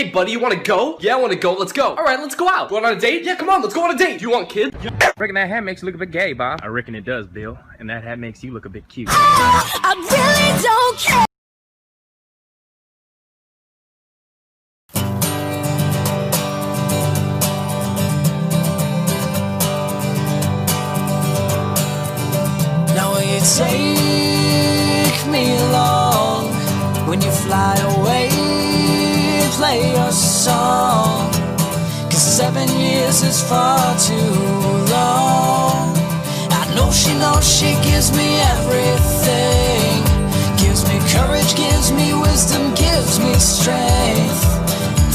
Hey buddy, you wanna go? Yeah, I wanna go, let's go. Alright, let's go out. Going on a date? Yeah, come on, let's go on a date. Do you want kids? I reckon that hat makes you look a bit gay, Bob. I reckon it does, Bill. And that hat makes you look a bit cute. I really don't care. Now will you take me along when you fly away? Play your song, 'cause 7 years is far too long. I know she gives me everything. Gives me courage, gives me wisdom, gives me strength.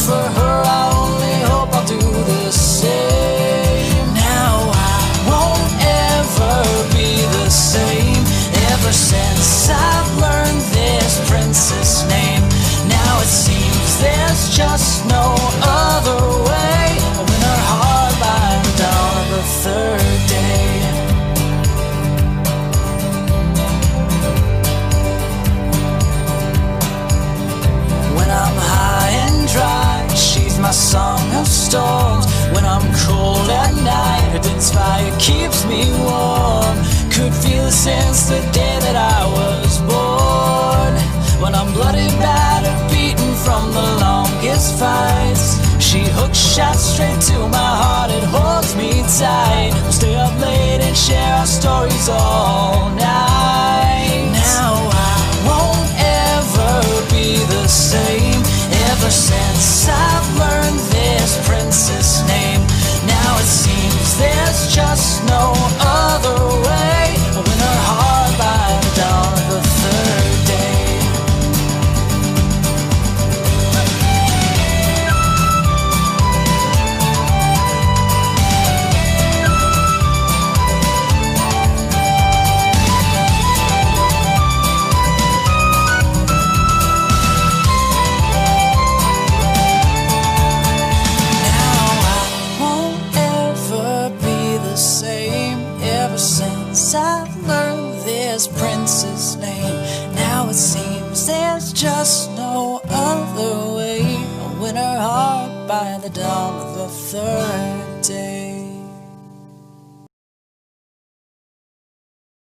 For her I only hope I'll do the same. Now I won't ever be the same. Ever since I've learned this princess name, now it seems there's just no other way. I win her heart by the dawn of the third day. When I'm high and dry, she's my song of storms. When I'm cold at night, her dense fire keeps me warm. Could feel it since the day that I was born. When I'm bloody, battered, beaten from the longest fights, she hooks shots straight to my heart, it holds me tight. We'll stay up late and share our stories all night. Now I won't ever be the same. Ever since I've learned this princess name, now it seems there's just no other way. I win her heart by the dawn of the third day. I've learned this princess name, now it seems there's just no other way. I win her heart by the dawn of the third day.